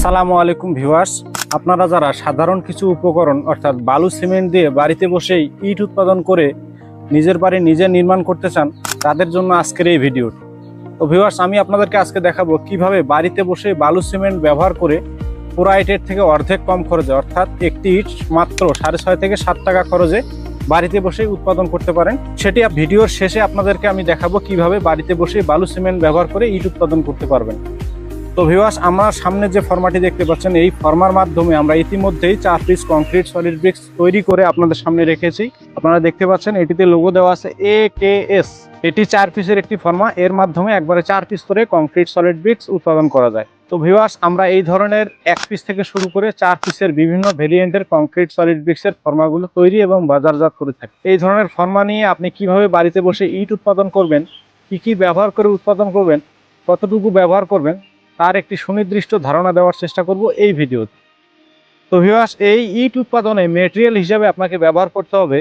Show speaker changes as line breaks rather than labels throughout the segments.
আসসালামু আলাইকুম ভিউয়ার্স, আপনারা যারা সাধারণ কিছু উপকরণ অর্থাৎ বালু সিমেন্ট দিয়ে বাড়িতে বসেই ইট উৎপাদন করে নিজের বাড়ি নিজে নির্মাণ করতে চান, তাদের জন্য আজকের এই ভিডিও। তো ভিউয়ার্স, আমি আপনাদেরকে আজকে দেখাবো কিভাবে বাড়িতে বসে বালু সিমেন্ট ব্যবহার করে পুরা ইটের থেকে অর্ধেক কম খরচে অর্থাৎ একটি ইট মাত্র 6.5 থেকে 7 টাকা খরচে বাড়িতে বসে উৎপাদন করতে পারেন। সেটি ভিডিওর শেষে আপনাদেরকে আমি দেখাবো কিভাবে বাড়িতে বসে বালু সিমেন্ট ব্যবহার করে ইট উৎপাদন করতে পারবেন। তো ভিউয়ার্স, আমার সামনে যে ফর্মাটি দেখতে পাচ্ছেন, এই ফর্মার মাধ্যমে আমরা ইতিমধ্যেই 4 পিস কংক্রিট সলিড ব্রিক্স তৈরি করে আপনাদের সামনে রেখেছি। আপনারা দেখতে পাচ্ছেন এটিতে লোগো দেওয়া আছে AKS। এটি 4 পিসের একটি ফর্মা, এর মাধ্যমে একবারে 4 পিস করে কংক্রিট সলিড ব্রিক্স উৎপাদন করা যায়। তো ভিউয়ার্স, আমরা এই ধরনের 1 পিস থেকে শুরু করে 4 পিসের বিভিন্ন ভেরিয়েন্টের কংক্রিট সলিড ব্রিক্সের ফর্মাগুলো তৈরি এবং বাজারজাত করে থাকি। এই ধরনের ফর্মা নিয়ে আপনি কিভাবে বাড়িতে বসে ইট উৎপাদন করবেন, কি ব্যবহার করে উৎপাদন করবেন, কতটুকু ব্যবহার করবেন, তার একটি সুনির্দিষ্ট ধারণা দেওয়ার চেষ্টা করব এই ভিডিওতে। তো ভিউয়ার্স, এই ইট উৎপাদনে মেটেরিয়াল হিসাবে আপনাকে ব্যবহার করতে হবে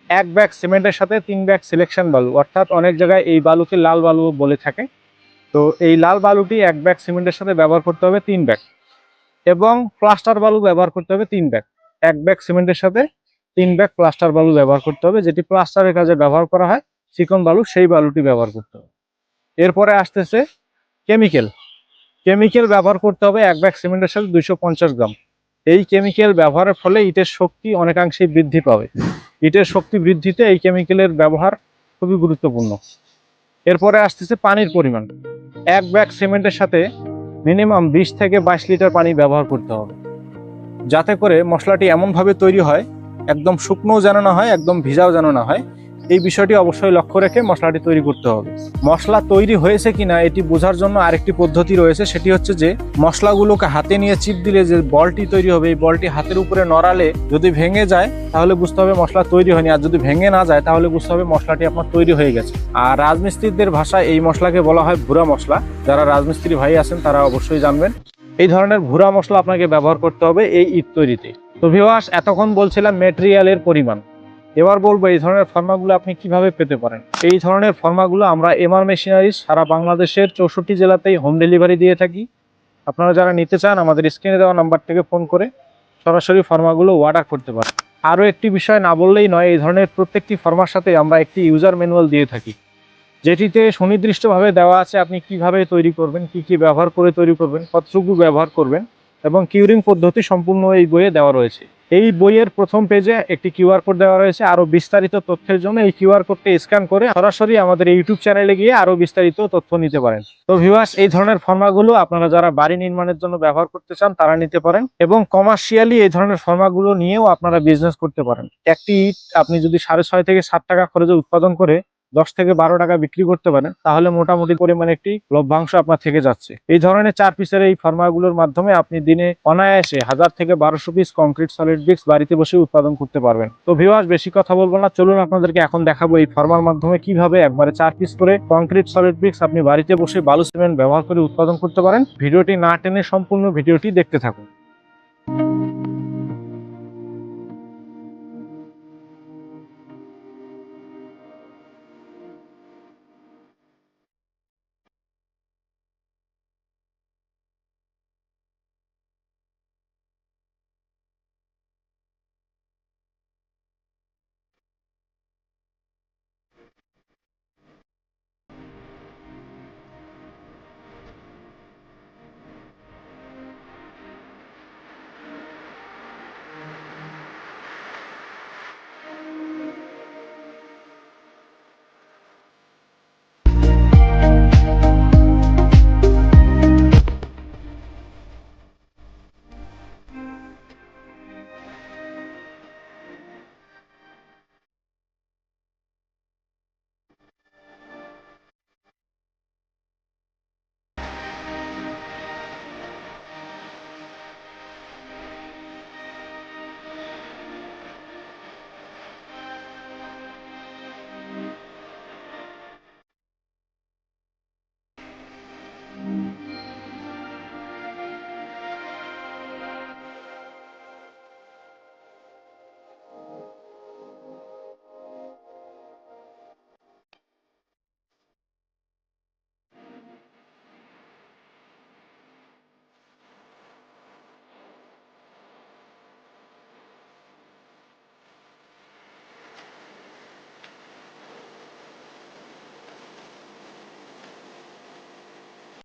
1 ব্যাগ সিমেন্টের সাথে 3 ব্যাগ সিলেকশন বালু, অর্থাৎ অনেক জায়গায় এই বালুকে লাল বালু বলে থাকে। তো এই লাল বালুটি 1 ব্যাগ সিমেন্টের সাথে ব্যবহার করতে হবে 3 ব্যাগ, এবং প্লাস্টার বালু ব্যবহার করতে হবে 3 ব্যাগ। 1 ব্যাগ সিমেন্টের সাথে 3 ব্যাগ প্লাস্টার বালু ব্যবহার করতে হবে, যেটি প্লাস্টারের কাজে ব্যবহার করা হয়, চিকন বালু, সেই বালুটি ব্যবহার করতে হবে। এরপরে আসতেছে কেমিক্যাল ব্যবহার করতে হবে 1 ব্যাগ সিমেন্টের সাথে 250 গ্রাম। এই কেমিক্যাল ব্যবহারের ফলে ইটের শক্তি অনেকাংশেই বৃদ্ধি পাবে। ইটের শক্তি বৃদ্ধিতে এই কেমিক্যালের ব্যবহার খুবই গুরুত্বপূর্ণ। এরপরে আসতেছে পানির পরিমাণ। 1 ব্যাগ সিমেন্টের সাথে মিনিমাম 20 থেকে 22 লিটার পানি ব্যবহার করতে হবে, যাতে করে মশলাটি এমনভাবে তৈরি হয় একদম শুকনোও যেন না হয়, একদম ভিজাও যেন না হয়। এই বিষয়টি অবশ্যই লক্ষ্য রেখে মশলাটি তৈরি করতে হবে। মশলা তৈরি হয়েছে কিনা এটি বোঝার জন্য আরেকটি পদ্ধতি রয়েছে, সেটি হচ্ছে যে মশলাগুলোকে হাতে নিয়ে চিপ দিলে যে বলটি তৈরি হবে, এই বলটি হাতের উপরে নড়ালে যদি ভেঙে যায় তাহলে বুঝতে হবে মশলা তৈরি হয়নি, আর যদি ভেঙে না যায় তাহলে বুঝতে হবে মশলাটি আপনার তৈরি হয়ে গেছে। আর রাজমিস্ত্রিদের ভাষায় এই মশলাকে বলা হয় ভুরা মশলা। যারা রাজমিস্ত্রি ভাই আছেন তারা অবশ্যই জানবেন। এই ধরনের ভুরা মশলা আপনাকে ব্যবহার করতে হবে এই ইট তৈরিতে। তো ভিউয়ার্স, এতক্ষণ বলছিলাম মেটেরিয়ালের পরিমাণ, এবার বলবো এই ধরনের ফর্মাগুলো আপনি কিভাবে পেতে পারেন। এই ধরনের ফর্মাগুলো আমরা MR মেশিনারিজ সারা বাংলাদেশের 64 জেলাতেই হোম ডেলিভারি দিয়ে থাকি। আপনারা যারা নিতে চান আমাদের স্ক্রিনে দেওয়া নাম্বার থেকে ফোন করে সরাসরি ফর্মাগুলো অর্ডার করতে পারেন। আরও একটি বিষয় না বললেই নয়, এই ধরনের প্রত্যেকটি ফর্মার সাথে আমরা একটি ইউজার ম্যানুয়াল দিয়ে থাকি, যেটিতে সুনির্দিষ্টভাবে দেওয়া আছে আপনি কিভাবে তৈরি করবেন, কি ব্যবহার করে তৈরি করবেন, কতটুকু ব্যবহার করবেন, এবং কিউরিং পদ্ধতি সম্পূর্ণ এই বইয়ে দেওয়া রয়েছে। এই বইয়ের প্রথম পেজে একটি QR কোড দেওয়া রয়েছে। আরো বিস্তারিত তথ্যের জন্য এই QR কোডটি স্ক্যান করে সরাসরি আমাদের ইউটিউব চ্যানেলে গিয়ে আরো বিস্তারিত তথ্য নিতে পারেন। তো ভিউয়ার্স, এই ধরনের ফর্মাগুলো আপনারা যারা বাড়ি নির্মাণের জন্য ব্যবহার করতে চান তারা নিতে পারেন, এবং কমার্শিয়ালি এই ধরনের ফর্মাগুলো নিয়েও আপনারা বিজনেস করতে পারেন। একটি ইট আপনি যদি 6.5 থেকে 7 টাকা খরচে উৎপাদন করে 10 থেকে 12 টাকা বিক্রি করতে পারেন, তাহলে মোটামুটি পরিমাণে একটি লভ্যাংশ আপনার থেকে যাচ্ছে। এই ধরনের 4 পিসের এই ফর্মাগুলোর মাধ্যমে আপনি দিনে অনায়াসে 1000 থেকে 1200 পিস কংক্রিট সলিড ব্রিক্স বাড়িতে বসে উৎপাদন করতে পারবেন। তো ভিউয়ার্স, বেশি কথা বলবো না, চলুন আপনাদেরকে এখন দেখাবো এই ফর্মার মাধ্যমে কিভাবে একবারে 4 পিস করে কংক্রিট সলিড ব্রিক্স আপনি বাড়িতে বসে বালু সিমেন্ট ব্যবহার করে উৎপাদন করতে পারেন। ভিডিওটি না টেনে সম্পূর্ণ ভিডিওটি দেখতে থাকুন।